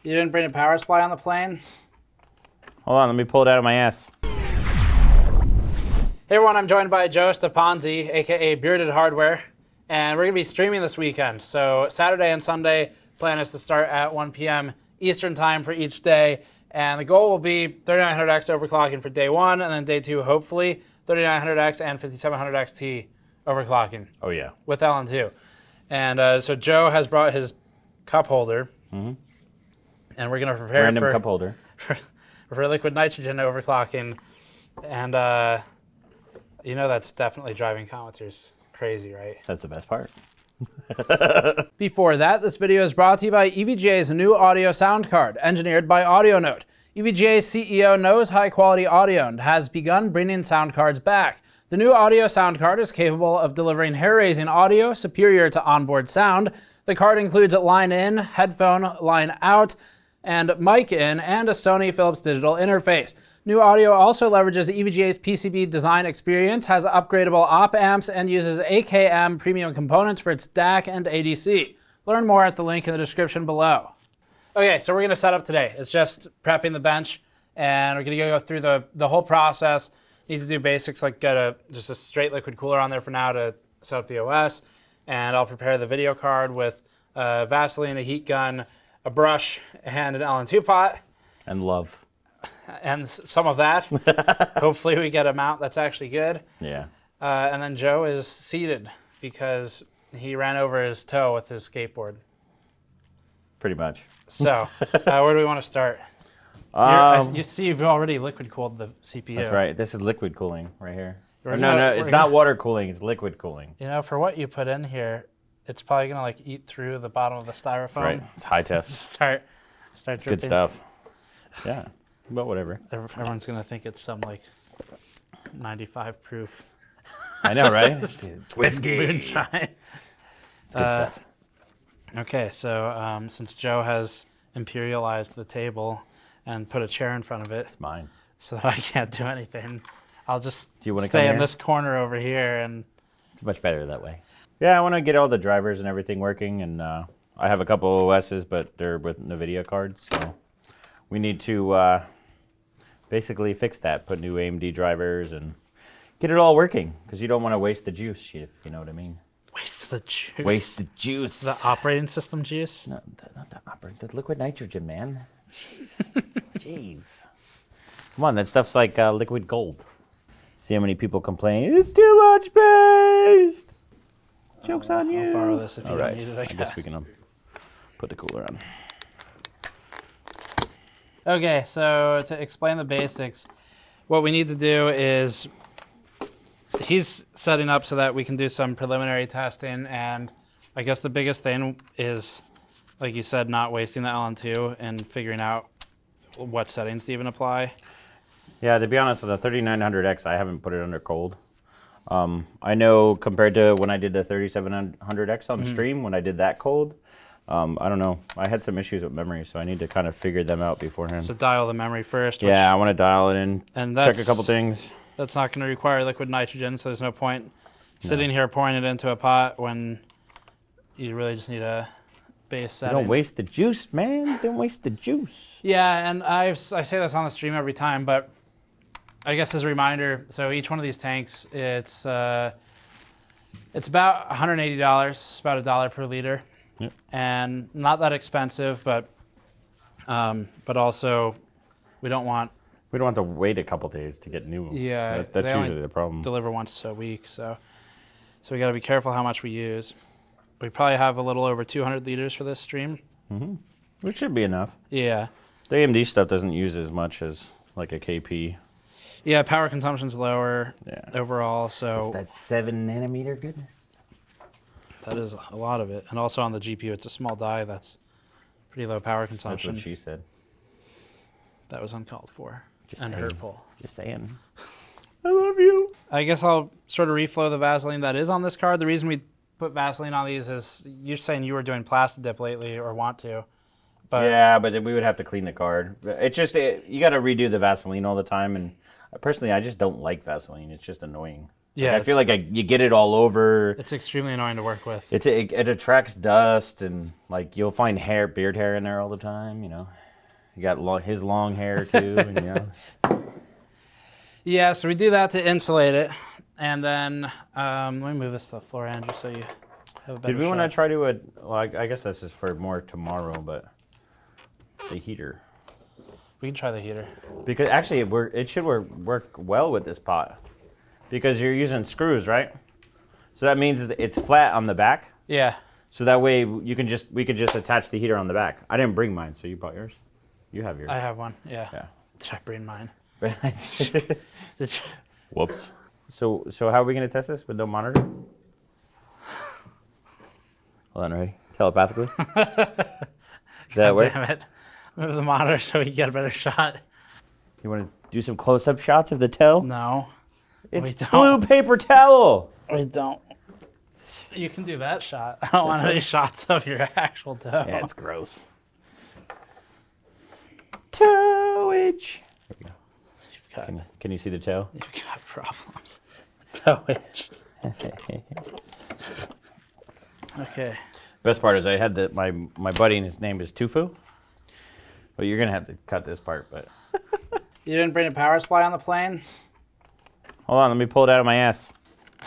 You didn't bring a power supply on the plane? Hold on, let me pull it out of my ass. Hey everyone, I'm joined by Joe Stepongzi, aka Bearded Hardware, and we're gonna be streaming this weekend. So Saturday and Sunday, plan is to start at 1 p.m. Eastern time for each day, and the goal will be 3900X overclocking for day one, and then day two, hopefully 3900X and 5700 XT overclocking. Oh yeah. With LN2. And so Joe has brought his cup holder, and we're gonna prepare Random cup holder. for liquid nitrogen overclocking, and you know that's definitely driving commenters crazy, right? That's the best part. Before that, this video is brought to you by EVGA's new audio sound card, engineered by AudioNote. EVGA's CEO knows high-quality audio and has begun bringing sound cards back. The new audio sound card is capable of delivering hair-raising audio superior to onboard sound. The card includes a line in, headphone line out, and mic in, and a Sony Philips digital interface. New audio also leverages EVGA's PCB design experience, has upgradable op amps, and uses AKM premium components for its DAC and ADC. Learn more at the link in the description below. Okay, so we're gonna set up today. It's just prepping the bench, and we're gonna go through the whole process. Need to do basics like get just a straight liquid cooler on there for now to set up the OS, and I'll prepare the video card with Vaseline, a heat gun, a brush, and an LN2 pot. And love. And some of that. Hopefully we get a mount that's actually good. Yeah. And then Joe is seated because he ran over his toe with his skateboard. Pretty much. So, where do we want to start? You see you've already liquid cooled the CPU. That's right. This is liquid cooling right here. No, it's not water cooling. It's liquid cooling. You know, for what you put in here, it's probably going to like eat through the bottom of the styrofoam. That's right. It's high test. Start dripping. Good stuff. Yeah. But whatever. Everyone's going to think it's some like 95 proof. I know, right? It's whiskey. Moonshine. It's good stuff. Okay, so since Joe has imperialized the table and put a chair in front of it. It's mine. So that I can't do anything. I'll just stay in this corner over here. And it's much better that way. Yeah, I want to get all the drivers and everything working, and I have a couple OSs, but they're with NVIDIA cards, so we need to basically fix that, put new AMD drivers, and get it all working, because you don't want to waste the juice, if you know what I mean. Waste the juice? Waste the juice. The operating system juice? No, not the operating, the liquid nitrogen, man. Jeez. Come on, that stuff's like liquid gold. See how many people complain, it's too much paste! Joke's on you. I'll borrow this if you don't need it, I guess. I guess we can put the cooler on. Okay, so to explain the basics, what we need to do is he's setting up so that we can do some preliminary testing, and I guess the biggest thing is, like you said, not wasting the LN2 and figuring out what settings to even apply. Yeah, to be honest, with the 3900X, I haven't put it under cold. I know compared to when I did the 3700X on stream, when I did that cold, I don't know. I had some issues with memory, so I need to kind of figure them out beforehand. So dial the memory first. Yeah, I want to dial it in, and check a couple things. That's not going to require liquid nitrogen, so there's no point sitting here pouring it into a pot when you really just need a base setting. Don't waste the juice, man. Don't waste the juice. Yeah, and I say this on the stream every time, but I guess as a reminder, so each one of these tanks, it's about $180. It's about $1 per liter. Yep. And not that expensive, but also we don't want to wait a couple days to get new. Yeah, that's usually the problem. Deliver once a week, so we got to be careful how much we use. We probably have a little over 200 liters for this stream. Which should be enough. Yeah. The AMD stuff doesn't use as much as like a KP. Yeah, power consumption's lower overall, so it's that 7 nanometer goodness. That is a lot of it. And also on the GPU, it's a small die that's pretty low power consumption. That's what she said. That was uncalled for and hurtful. Just saying. I love you. I guess I'll sort of reflow the Vaseline that is on this card. The reason we put Vaseline on these is you're saying you were doing Plastidip lately or want to. But yeah, but we would have to clean the card. It's just, you got to redo the Vaseline all the time. And personally, I just don't like Vaseline. It's just annoying. Yeah, I feel like you get it all over. It's extremely annoying to work with. It attracts dust, and like you'll find beard hair in there all the time. You know, you got his long hair too. And, you know. Yeah, so we do that to insulate it, and then let me move this to the floor, Andrew, so you have a better Did we shot. want to try to well, I guess this is for more tomorrow, but the heater. We can try the heater. Because actually, it should work well with this pot. Because you're using screws, right? So that means it's flat on the back. Yeah. So that way we can just attach the heater on the back. I didn't bring mine, so you brought yours. You have yours. I have one. Yeah. Yeah. Should I bring mine? Whoops. So how are we gonna test this with no monitor? Hold on, ready? Telepathically. Does that work? Damn it! Move the monitor so we can get a better shot. You want to do some close-up shots of the toe? No. It's blue paper towel. We don't. You can do that shot. I don't want any shots of your actual toe. Yeah, it's gross. Toe itch. There we go. Can you see the toe? You've got problems. Toe itch. Okay. Best part is I had my buddy, and his name is Tufu. But you're gonna have to cut this part. But You didn't bring a power supply on the plane? hold on, let me pull it out of my ass.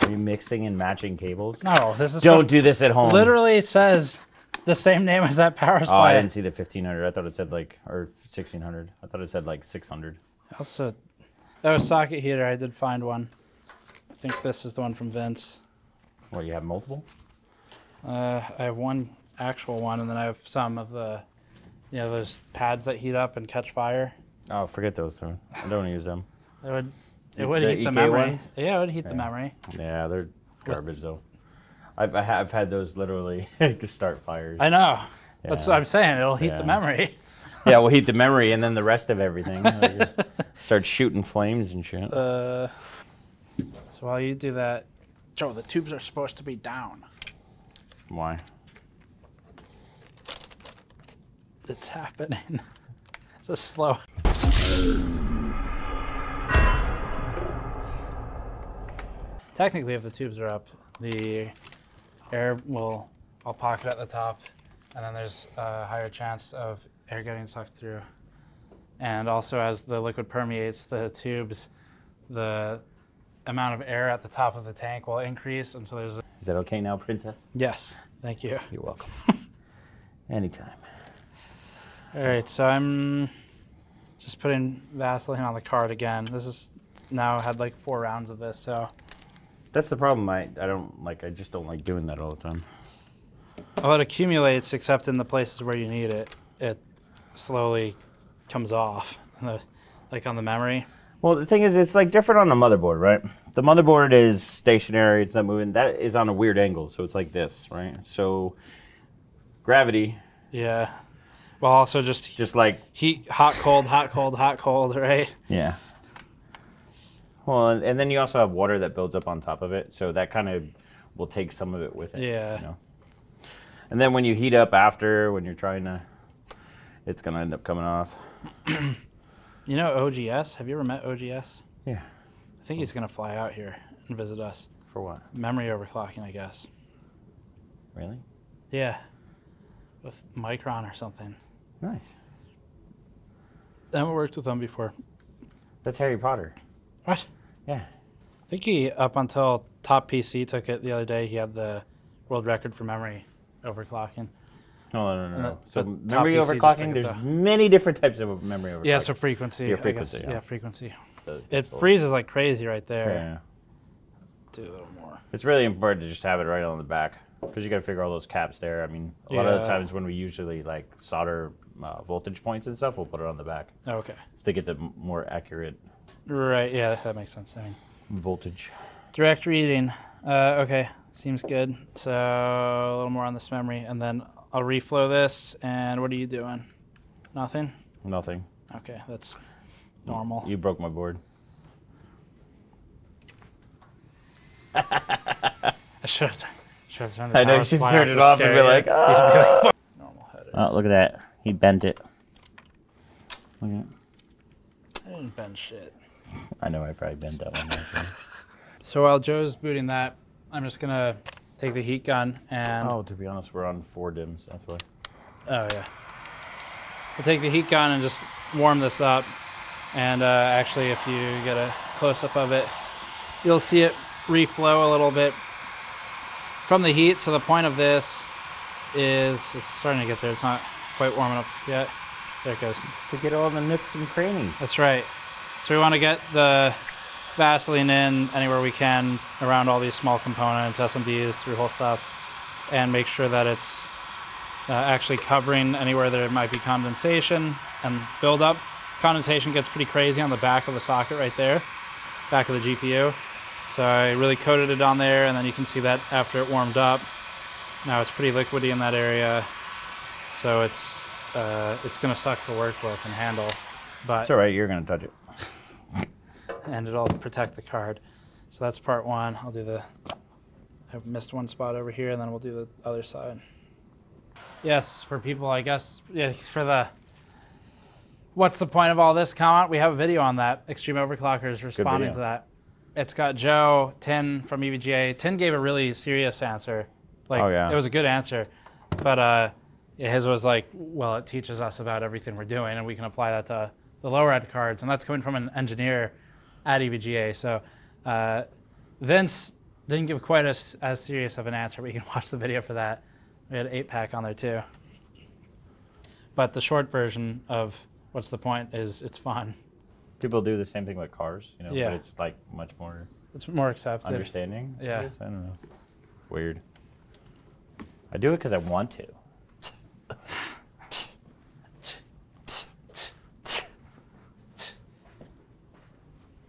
Are you mixing and matching cables? No, this is. Don't do this at home. Literally says the same name as that power Oh, supply. I didn't see the 1500. I thought it said like, or 1600. I thought it said like 600. Also, that was socket heater. I did find one. I think this is the one from Vince. What, you have multiple? I have one actual one, and then I have some of the, those pads that heat up and catch fire. Oh, forget those two. I don't use them. It would heat the EK memory. ones? Yeah, it would heat the memory. Yeah, they're garbage though. I've had those literally start fires. I know. Yeah. That's what I'm saying. It'll heat the memory. Yeah, we'll heat the memory and then the rest of everything. Start shooting flames and shit. So while you do that, Joe, the tubes are supposed to be down. Why? It's happening. Just slow. Technically, if the tubes are up, the air will all pocket at the top, and then there's a higher chance of air getting sucked through. And also, as the liquid permeates the tubes, the amount of air at the top of the tank will increase, and so there's. Is that okay now, princess? Yes, thank you. You're welcome. Anytime. All right, so I'm just putting Vaseline on the card again. This is now had like 4 rounds of this, so. That's the problem. I don't like. I just don't like doing that all the time. Well, it accumulates, except in the places where you need it. It slowly comes off, like on the memory. Well, the thing is, it's like different on the motherboard, right? The motherboard is stationary; it's not moving. That is on a weird angle, so it's like this, right? So gravity. Yeah. Well, also just like heat, hot, cold, hot, cold, hot, cold, right? Yeah. Well, and then you also have water that builds up on top of it, so that kind of will take some of it with it. Yeah. You know? And then when you heat up after, when you're trying to, it's going to end up coming off. You know OGS? Have you ever met OGS? Yeah. I think he's going to fly out here and visit us. For what? Memory overclocking, I guess. Really? Yeah. With Micron or something. Nice. I haven't worked with them before. That's Harry Potter. What? Yeah. I think he, up until Top PC took it the other day, he had the world record for memory overclocking. Oh, no. So But memory Top PC just took overclocking, it, there's though. many different types of memory overclocking. Yeah, so frequency. Yeah, I frequency, guess. yeah. Yeah, frequency. That's It cool. freezes like crazy right there. Yeah. Do a little more. It's really important to just have it right on the back because you got to figure all those caps there. I mean, a lot of the Yeah. times when we usually like solder voltage points and stuff, we'll put it on the back. Oh, okay. So to get the more accurate Right, yeah, that makes sense. I mean, voltage. direct reading. Okay, seems good. So a little more on this memory, and then I'll reflow this. And what are you doing? Nothing? Nothing. Okay, that's normal. You broke my board. I should have turned the I know power you should supply turn off it to off and scare be you. like, You'd be like, "Fuck." Normal header. Oh, look at that. He bent it. Look at I didn't bend shit. I know I probably bent that one. Actually. So while Joe's booting that, I'm just gonna take the heat gun and... Oh, to be honest, we're on 4 dims, that's why. Oh, yeah. I'll take the heat gun and just warm this up. And actually, if you get a close-up of it, you'll see it reflow a little bit from the heat. So the point of this is, it's starting to get there. It's not quite warm enough yet. There it goes. Just to get all the nooks and crannies. That's right. So we want to get the Vaseline in anywhere we can around all these small components, SMDs, through-hole stuff, and make sure that it's actually covering anywhere there might be condensation and buildup. Condensation gets pretty crazy on the back of the socket right there, back of the GPU. So I really coated it on there, and then you can see that after it warmed up. Now it's pretty liquidy in that area, so it's going to suck to work with and handle. But it's all right, you're going to touch it. And it'll protect the card. So that's part one. I'll do the, I missed one spot over here, and then we'll do the other side. Yes, for people, I guess, yeah, for the, what's the point of all this comment? We have a video on that. Extreme Overclockers responding to that. It's got Joe, Tin from EVGA. Tin gave a really serious answer. Like, oh, yeah. It was a good answer. But his was like, well, it teaches us about everything we're doing, and we can apply that to the lower-end cards. And that's coming from an engineer at EVGA. So Vince didn't give quite as serious of an answer, but you can watch the video for that. We had an 8-pack on there, too. But the short version of what's the point is it's fun. People do the same thing with cars, you know, yeah. But it's like much more... It's more accepted. Understanding, yeah. I guess? I don't know. Weird. I do it because I want to.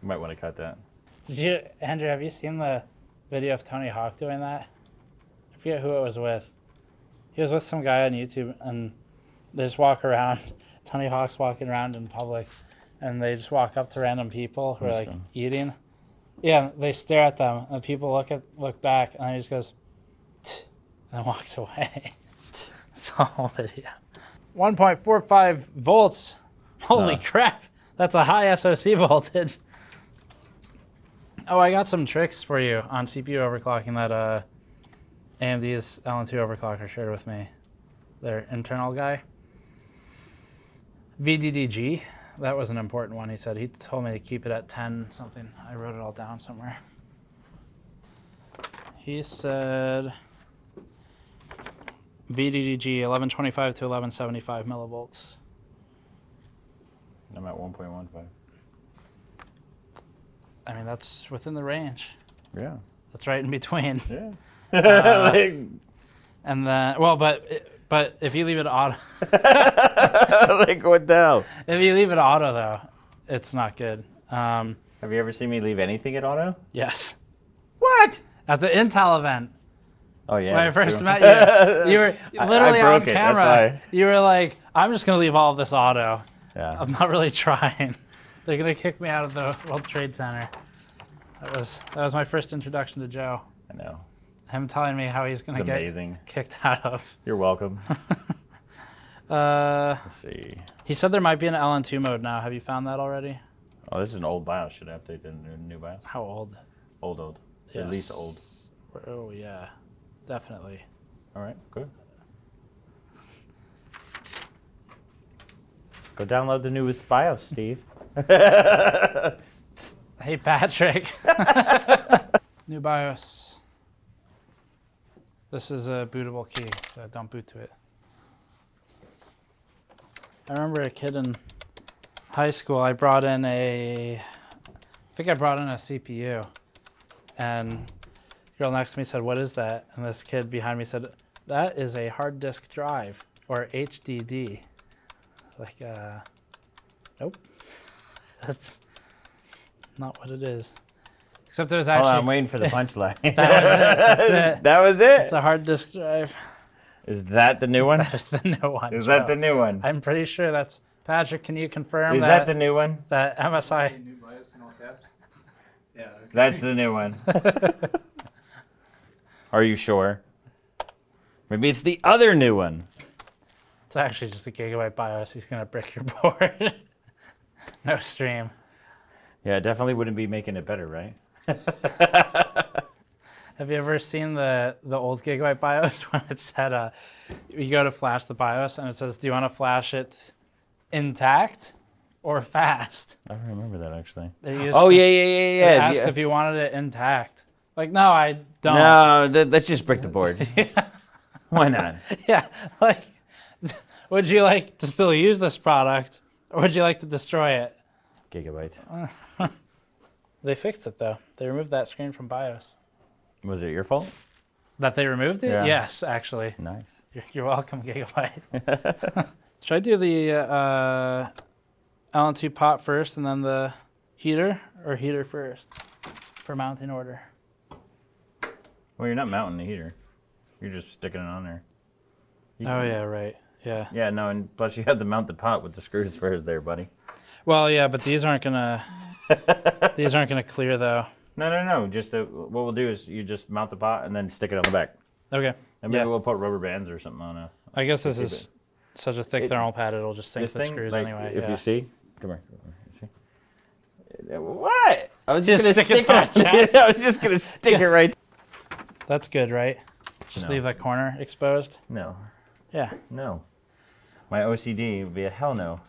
You might want to cut that. Did you, Andrew, have you seen the video of Tony Hawk doing that? I forget who it was with. He was with some guy on YouTube, and they just walk around. Tony Hawk's walking around in public, and they just walk up to random people who are like eating. Yeah, they stare at them, and people look back, and then he just goes, "Tch," and walks away. It's the whole video. 1.45 volts. Holy crap! That's a high SoC voltage. Oh, I got some tricks for you on CPU overclocking that AMD's LN2 overclocker shared with me. Their internal guy. VDDG, that was an important one. He said he told me to keep it at 10 something. I wrote it all down somewhere. He said VDDG 1125 to 1175 millivolts. I'm at 1.15. I mean, that's within the range. Yeah. That's right in between. Yeah. And then, well, but if you leave it auto. Like, what the hell? If you leave it auto, though, it's not good. Have you ever seen me leave anything at auto? Yes. What? At the Intel event. Oh, yeah. When I first met you, you were literally on camera. That's why. You were like, I'm just going to leave all of this auto. Yeah. I'm not really trying. They're going to kick me out of the World Trade Center. That was my first introduction to Joe. I know. Him telling me how he's going to get kicked out of. You're welcome. Let's see. He said there might be an LN2 mode now. Have you found that already? Oh, this is an old BIOS. Should I update the new BIOS? How old? Old. Yes. At least old. Oh, yeah. Definitely. All right, good. Go download the newest BIOS, Steve. Hey, Patrick. New BIOS. This is a bootable key, so don't boot to it. I remember a kid in high school, I think I brought in a CPU, and the girl next to me said, "What is that?" And this kid behind me said, "That is a hard disk drive, or HDD." Like, nope. That's not what it is. Except it was actually... Hold on, I'm waiting for the punchline. That was it. That's it. That was it? It's a hard disk drive. Is that the new one? That is the new one. Is that the new one? I'm pretty sure that's... Patrick, can you confirm Is that the new one? That MSI... New BIOS in all caps? Yeah. Okay. That's the new one. Are you sure? Maybe it's the other new one. It's actually just a gigabyte BIOS. He's going to brick your board. No stream. Yeah, it definitely wouldn't be making it better, right? Have you ever seen the old Gigabyte BIOS when it said, you go to flash the BIOS and it says, do you want to flash it intact or fast? I don't remember that actually. Oh, yeah. It asked if you wanted it intact. Like, no, I don't. No, let's just break the board. Yeah. Why not? Yeah, like, would you like to still use this product or would you like to destroy it? Gigabyte. They fixed it though. They removed that screen from BIOS. Was it your fault? That they removed it? Yeah. Yes, actually. Nice. You're welcome, Gigabyte. Should I do the Allen-2 pot first and then the heater, or heater first for mounting order? Well, you're not mounting the heater. You're just sticking it on there. Oh, yeah, right. Yeah. Yeah, no, and plus you have to mount the pot with the screws first there, buddy. Well, yeah, but these aren't gonna clear though. No. Just what we'll do is you just mount the pot and then stick it on the back. Okay. And maybe we'll put rubber bands or something on it. I guess this is such a thick thermal pad, it'll just sink the thing, screws like, anyway. If yeah. you see, come here. You see? What? I was just Just gonna stick it to my chest. I was just gonna stick it right. That's good, right? Just No. leave that corner exposed. No. Yeah. No. My OCD would be a hell no.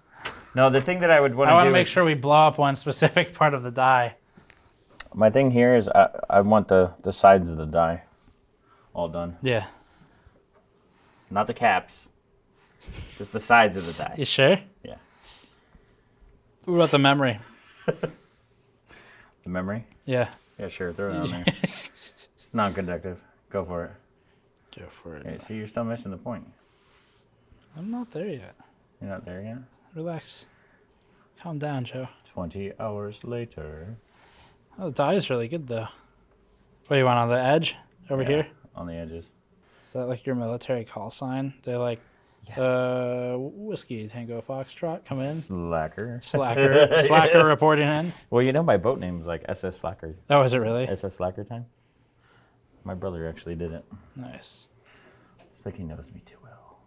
No, the thing that I would want to do I want to make sure we blow up one specific part of the die. My thing here is I want the sides of the die all done. Yeah. Not the caps. Just the sides of the die. You sure? Yeah. What about the memory? The memory? Yeah. Yeah, sure. Throw it on there. Non-conductive. Go for it. Go for it. Okay, see, you're still missing the point. I'm not there yet. You're not there yet? Relax. Calm down, Joe. 20 hours later. Oh, the die is really good, though. What do you want, on the edge? Over here? On the edges. Is that like your military call sign? They're like, Yes. Whiskey Tango Foxtrot, come in. Slacker. Slacker reporting in. Well, you know my boat name is like SS Slacker. Oh, is it really? SS Slacker time. My brother actually did it. Nice. It's like he knows me too well.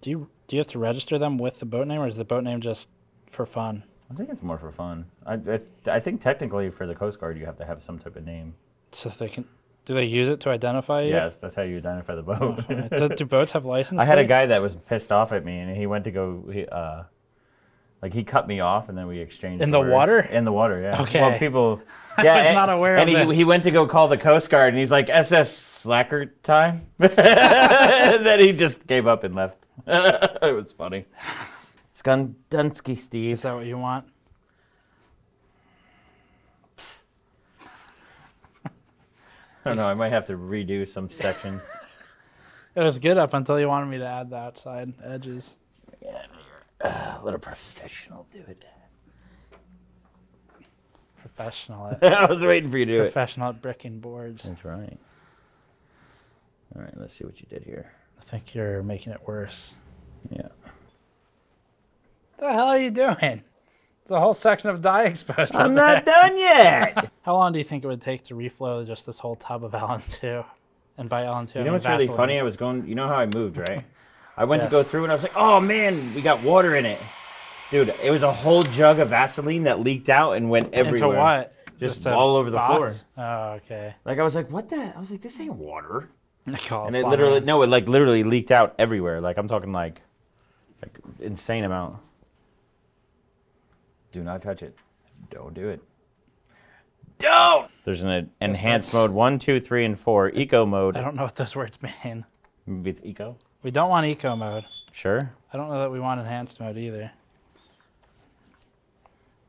Do you have to register them with the boat name, or is the boat name just for fun? I think it's more for fun. I think technically for the Coast Guard you have to have some type of name. So they can. Do they use it to identify you? Yes, that's how you identify the boat. Do boats have license I had a plates? guy that was pissed off at me, and he went to go. He cut me off, and then we exchanged. In the words. water? In the water, yeah. Okay. Well, people. I Yeah, was not aware and of he, this. he went to go call the Coast Guard, and he's like, SS Slacker time. And then he just gave up and left. It was funny. It's Dunsky, Steve. Is that what you want? I don't know. I might have to redo some sections. It was good up until you wanted me to add the outside edges. Yeah, let a professional do it. Professional I was waiting for you to do it. professional at bricking boards. That's right. All right, let's see what you did here. I think you're making it worse. Yeah. What the hell are you doing? It's a whole section of dye exposed. I'm up not there. done yet. How long do you think it would take to reflow just this whole tub of Allen-2? And by Allen-2, You know what's really funny? I was going. You know how I moved, right? I went Yes. to go through and I was like, "Oh man, we got water in it, dude." It was a whole jug of Vaseline that leaked out and went everywhere. Into what? Just a all over the box? floor. Oh, okay. Like I was like, "What the?" I was like, "This ain't water." Call And it plumbing. literally, no, it like literally leaked out everywhere. Like I'm talking like insane amount. Do not touch it. Don't do it. Don't. There's an enhanced mode 1, 2, 3, and 4. Eco mode. I don't know what those words mean. Maybe it's eco. We don't want eco mode. Sure. I don't know that we want enhanced mode either.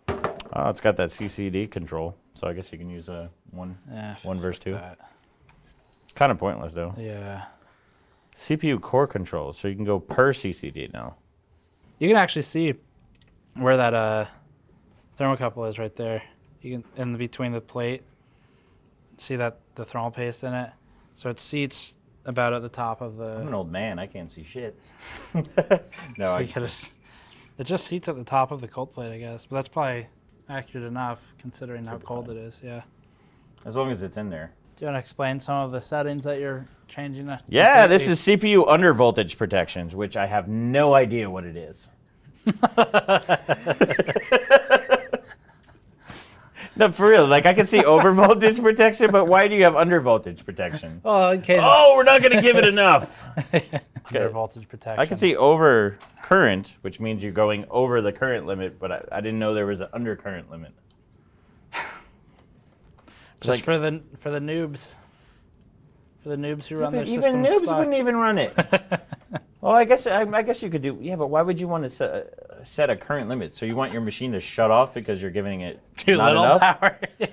Oh, it's got that CCD control, so I guess you can use one verse 2. Kind of pointless though. Yeah. CPU core control, so you can go per CCD now. You can actually see where that thermocouple is right there. You can, in between the plate, see that the thermal paste in it. So it seats about at the top of the. I'm an old man. I can't see shit. No, I it just seats at the top of the cold plate, I guess. But that's probably accurate enough considering how cold it is. Yeah. as long as it's in there. Do you want to explain some of the settings that you're changing? Yeah, this is CPU under voltage protections, which I have no idea what it is. No, for real. Like I can see over voltage protection, but why do you have under voltage protection? Well, in case Oh, we're not gonna give it enough. under voltage protection. I can see over current, which means you're going over the current limit, but I didn't know there was an undercurrent limit. Just like, for the noobs. For the noobs who run their even systems noobs stock. wouldn't even run it. Well, I guess you could do. Yeah, but why would you want to set a current limit? So you want your machine to shut off because you're giving it too not little enough? power. Yeah.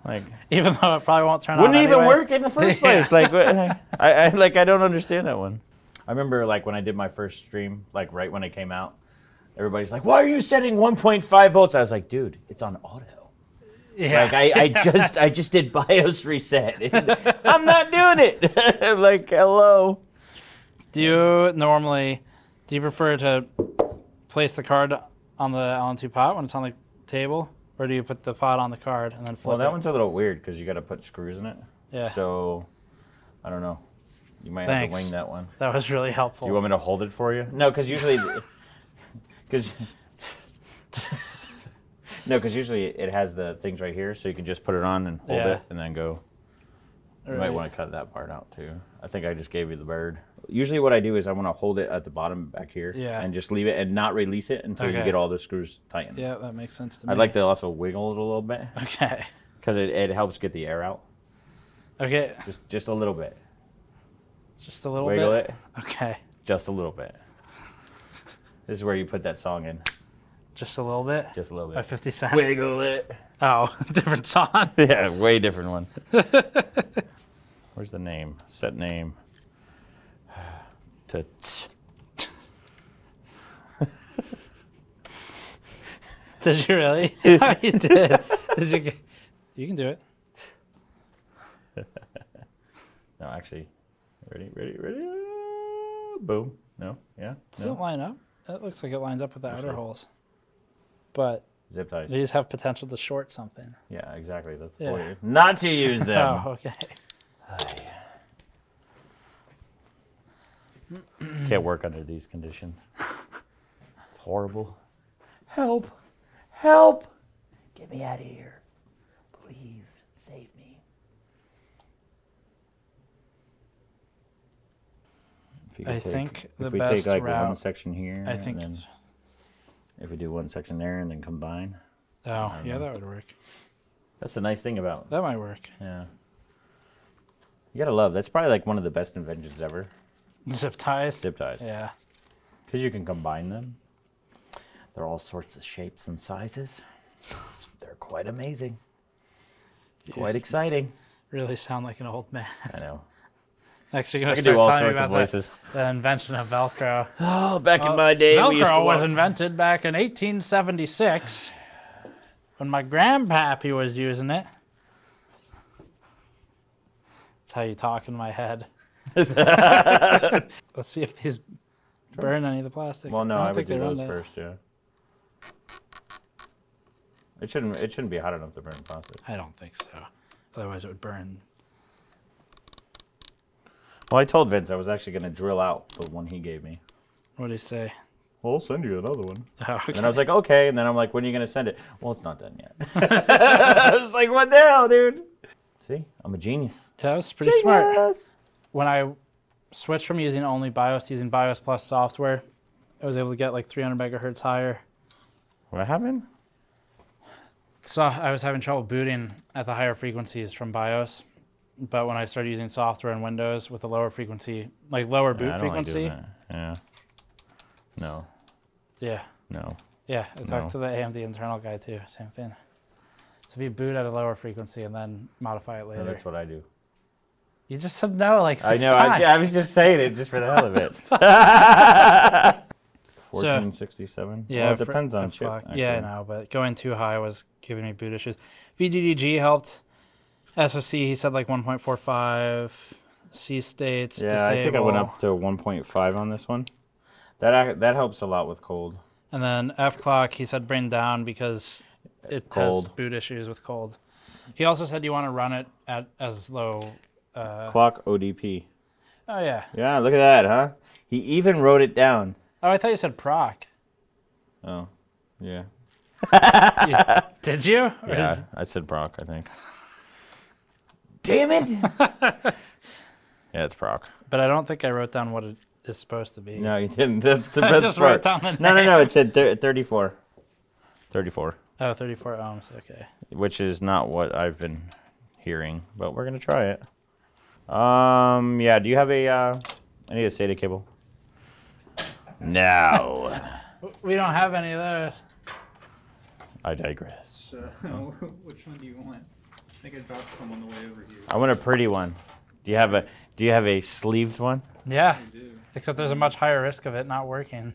Like, even though it probably won't turn on. wouldn't even anyway. work in the first place. Like, I don't understand that one. I remember like when I did my first stream, like right when it came out, everybody's like, "Why are you setting 1.5 volts?" I was like, "Dude, it's on auto." Yeah. Like I just did BIOS reset. I'm not doing it. Like, hello. Do you prefer to place the card on the LN2 pot when it's on the table, or do you put the pot on the card and then flip Well, that it? one's a little weird because you got to put screws in it. Yeah. So, I don't know. You might have to wing that one. That was really helpful. Do you want me to hold it for you? No, because usually, because usually it has the things right here, so you can just put it on and hold it, and then go. You might want to cut that part out too. I think I just gave you the bird. Usually, what I do is I want to hold it at the bottom back here, and just leave it and not release it until you get all the screws tightened. Yeah, that makes sense to me. I'd like to also wiggle it a little bit. Okay. Because it helps get the air out. Okay. Just a little bit. Just a little Wiggle bit. it. Okay. Just a little bit. This is where you put that song in. Just a little bit. Just a little bit. By 50 Cent. Wiggle it. Oh, different song. Yeah, way different one. Where's the name? Set name. To. Did you really? Yeah, you did. You can do it. No, actually. Ready? Boom. No? Yeah? Does it line up? It looks like it lines up with the outer holes. But zip ties. these have potential to short something. Yeah, exactly. That's the point. Not to use them. Oh, okay. Can't work under these conditions. It's horrible. Help. Help. Get me out of here. Please save me. I think the if we best take like route, one section here, I think and then if we do one section there and then combine. Oh, yeah, that would work. That's the nice thing about. That might work. Yeah. You gotta love. That's probably like one of the best inventions ever. Zip ties? Zip ties. Yeah. Because you can combine them. They're all sorts of shapes and sizes. They're quite amazing. Quite exciting. Really sound like an old man. I know. Next, you're going to do start all telling me sorts of about voices. the invention of Velcro. Oh, back in my day, we used to Velcro was walk. invented back in 1876 when my grandpappy was using it. That's how you talk in my head. Let's see if these burn any of the plastic. Well, no, I would think do they run those that. first, yeah. It shouldn't be hot enough to burn plastic. I don't think so. Otherwise, it would burn. Well, I told Vince I was actually going to drill out the one he gave me. What do you say? Well, I'll send you another one. Oh, okay. And I was like, okay. And then I'm like, when are you going to send it? Well, it's not done yet. I was like, what the hell, dude? See, I'm a genius. Yeah, that was pretty smart. When I switched from using only BIOS to using BIOS plus software, I was able to get like 300 megahertz higher. What happened? So I was having trouble booting at the higher frequencies from BIOS. But when I started using software in Windows with a lower frequency, like lower boot frequency. Like yeah. No. Yeah. No. Yeah. I talked to the AMD internal guy too. Same thing. So if you boot at a lower frequency and then modify it later. No, that's what I do. You just said no like 6 I know. times. I was just saying it just for the hell of it. 1467? Yeah. Well, it depends on chip. Yeah, I know. But going too high was giving me boot issues. VGDG helped. SoC, he said like 1.45. C states, yeah, disable. I think I went up to 1.5 on this one. That helps a lot with cold. And then F-clock, he said bring down because it has boot issues with cold. He also said you want to run it at as low. Clock ODP. Oh, yeah. Yeah, look at that, huh? He even wrote it down. Oh, I thought you said proc. Oh, yeah. Did you? Yeah, I said Brock, I think. Damn it! Yeah, it's Brock. But I don't think I wrote down what it is supposed to be. No, you didn't. That's the I best just part. wrote down the name. No. It said 34. 34. Oh, 34 ohms. Okay. Which is not what I've been hearing, but we're gonna try it. Yeah. Do you have a? I need a SATA cable. No. We don't have any of those. I digress. So, which one do you want? I think I dropped some on the way over here. I want a pretty one. Do you have a sleeved one? Yeah. I do. Except there's a much higher risk of it not working.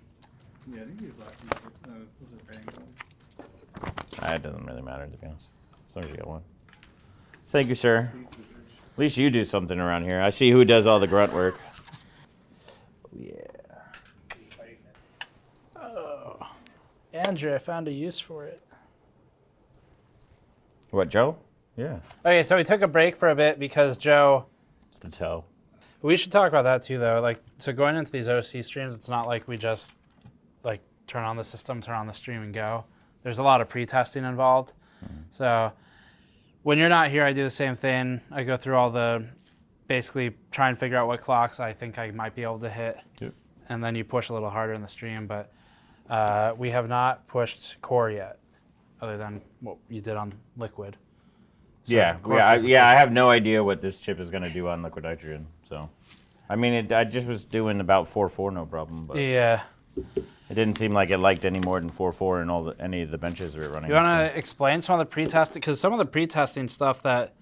Yeah, I think these black ones those are rectangles. It doesn't really matter, to be honest. As long as you get one. Thank you, sir. At least you do something around here. I see who does all the grunt work. Yeah. Oh. Andrew, I found a use for it. What, Joe? Yeah. Okay, so we took a break for a bit because Joe... It's the toe. We should talk about that too, though. Like, so going into these OC streams, it's not like we just, like, turn on the system, turn on the stream, and go. There's a lot of pre-testing involved. So when you're not here, I do the same thing. I go through all the, basically try and figure out what clocks I think I might be able to hit. Yep. And then you push a little harder in the stream. But we have not pushed core yet, other than what you did on liquid. So I have no idea what this chip is going to do on liquid nitrogen. So, I mean, I just was doing about 4.4, no problem. But yeah. It didn't seem like it liked any more than 4.4 in any of the benches we were running. You want to explain some of the pre-testing? Because some of the pre-testing stuff that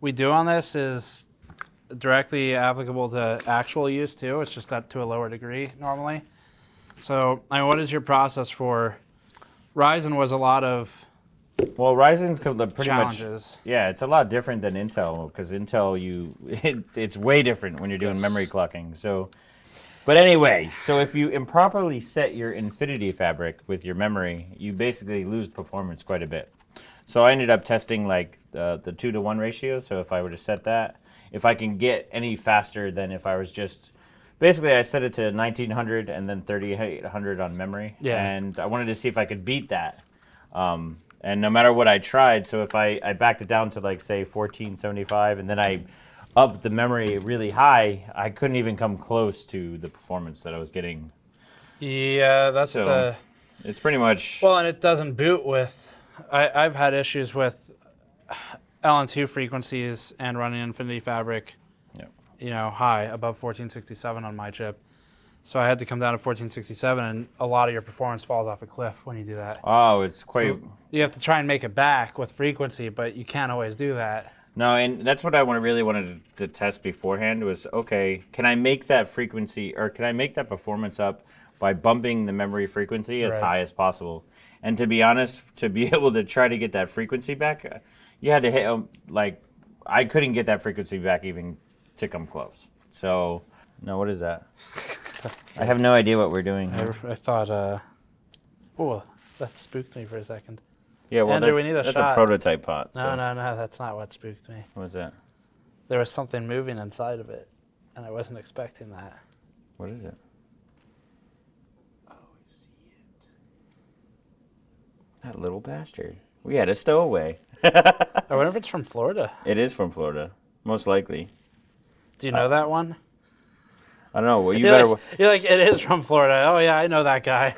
we do on this is directly applicable to actual use too. It's just that to a lower degree normally. So, I mean, what is your process for? Ryzen was a lot of well, Ryzen's pretty challenges. much yeah, it's a lot different than Intel because Intel it's way different when you're doing memory clocking. So, but anyway, so if you improperly set your Infinity fabric with your memory, you basically lose performance quite a bit. So I ended up testing like the 2-to-1 ratio. So if I were to set that, if I can get any faster than if I was just basically I set it to 1900 and then 3800 on memory. Yeah. And I wanted to see if I could beat that. And no matter what I tried, so if I backed it down to like say 1475 and then I upped the memory really high, I couldn't even come close to the performance that I was getting. Yeah, that's So it's pretty much well, and it doesn't boot with. I've had issues with LN2 frequencies and running Infinity Fabric. Yep. You know, high above 1467 on my chip. So I had to come down to 1467, and a lot of your performance falls off a cliff when you do that. Oh, it's quite. So you have to try and make it back with frequency, but you can't always do that. No, and that's what I really wanted to test beforehand was, okay, can I make that frequency, or can I make that performance up by bumping the memory frequency as high as possible? And to be honest, to be able to try to get that frequency back, you had to hit, like, I couldn't get that frequency back even to come close. So, no, what is that? I have no idea what we're doing here. I thought, oh, that spooked me for a second. Yeah, well, Andrew, we need a that's shot. a prototype pot. No, so. no, that's not what spooked me. What's that? There was something moving inside of it, and I wasn't expecting that. What is it? Oh, I see it. That little bastard. We had a stowaway. I wonder if it's from Florida. It is from Florida, most likely. Do you know that one? I don't know. Well, You're like, it is from Florida. Oh, yeah, I know that guy.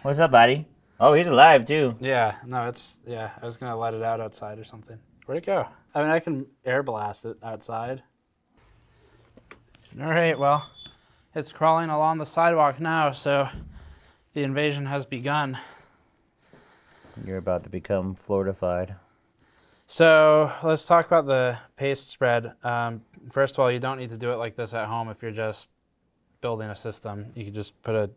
What's up, buddy? Oh, he's alive, too. Yeah, no, I was going to let it out outside or something. Where'd it go? I mean, I can air blast it outside. All right, well, it's crawling along the sidewalk now, so the invasion has begun. You're about to become Floridified. So let's talk about the paste spread. First of all, you don't need to do it like this at home if you're just building a system. You can just put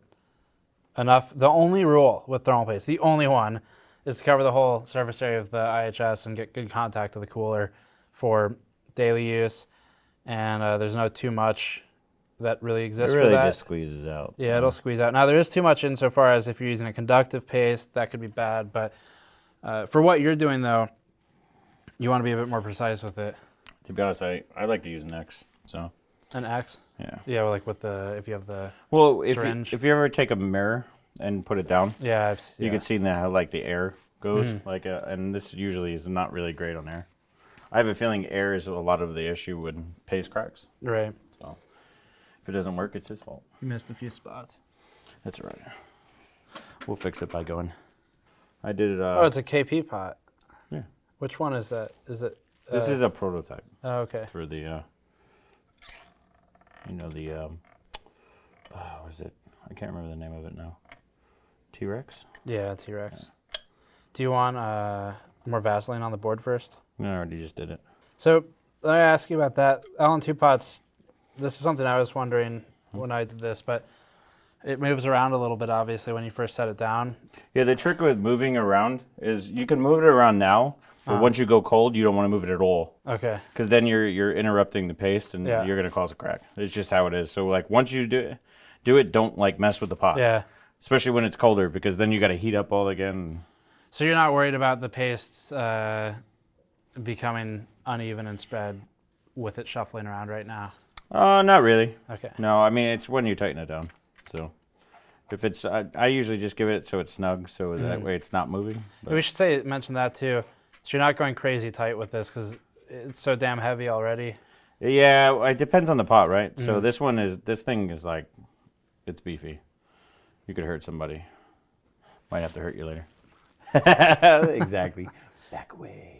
enough. The only rule with thermal paste, the only one, is to cover the whole surface area of the IHS and get good contact to the cooler for daily use. And there's no too much that really exists for that. It really just squeezes out. Yeah, so. it'll squeeze out. Now, there is too much insofar as if you're using a conductive paste, that could be bad. But for what you're doing, though, you want to be a bit more precise with it. To be honest, I like to use an X. So. An X? Yeah. Yeah, like with if you have the well, syringe. if you ever take a mirror and put it down. Yeah, You can see now how like the air goes, and this usually is not really great on air. I have a feeling air is a lot of the issue when paste cracks. Right. So if it doesn't work, it's his fault. You missed a few spots. That's all right. We'll fix it by going. I did it. Oh, it's a KP pot. Yeah. Which one is that? Is it? This is a prototype. Oh, okay. For the, you know, the, what is it? I can't remember the name of it now. T-Rex? Yeah, T-Rex. Yeah. Do you want more Vaseline on the board first? No, I already just did it. So let me ask you about that. LN2 pots, this is something I was wondering when I did this, but it moves around a little bit, obviously, when you first set it down. Yeah, the trick with moving around is you can move it around now, but once you go cold, you don't want to move it at all. Okay. Because then you're interrupting the paste, and Yeah. you're going to cause a crack. It's just how it is. So, like, once you do it, don't, like, mess with the pot. Yeah. Especially when it's colder, because then you got to heat up all again. So you're not worried about the paste becoming uneven and spread with it shuffling around right now? Not really. Okay. No, I mean, it's when you tighten it down. So if it's, I usually just give it so it's snug, so that way it's not moving. But. We should mention that too. So you're not going crazy tight with this because it's so damn heavy already. Yeah, it depends on the pot, right? So this thing is like, it's beefy. You could hurt somebody. Might have to hurt you later. Exactly. Back away.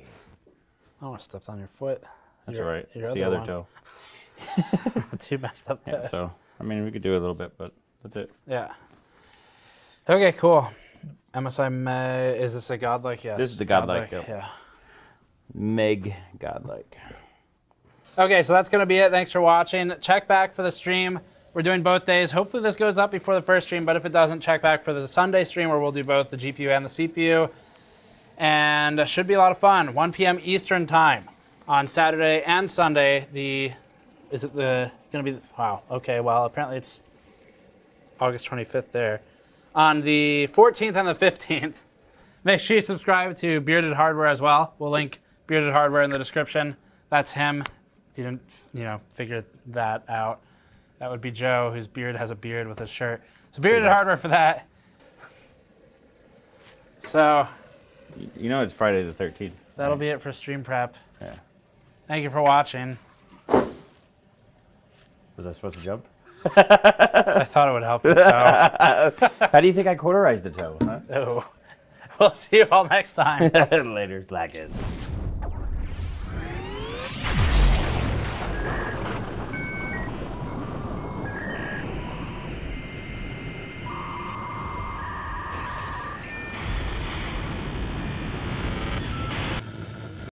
Oh, I stepped on your foot. That's all right. It's the other toe. Two messed up toes. Yeah, so, I mean, we could do a little bit, but that's it. Yeah. Okay, cool. MSI is this a godlike? Yes. This is the godlike. Yeah. Meg godlike. Okay, so that's going to be it. Thanks for watching. Check back for the stream. We're doing both days. Hopefully this goes up before the first stream, but if it doesn't, check back for the Sunday stream where we'll do both the GPU and the CPU. And it should be a lot of fun. 1 p.m. Eastern time on Saturday and Sunday. Is it going to be, wow, okay, well, apparently it's August 25th there. On the 14th and the 15th, make sure you subscribe to Bearded Hardware as well. We'll link Bearded Hardware in the description. That's him. If you didn't, figure that out. That would be Joe, whose beard has a beard with his shirt. So Bearded Hardware for that. So... You know it's Friday the 13th. That'll be it for stream prep. Yeah. Thank you for watching. Was I supposed to jump? I thought it would help the toe. How do you think I cauterized the toe, huh? Oh. We'll see you all next time. Later, slackers.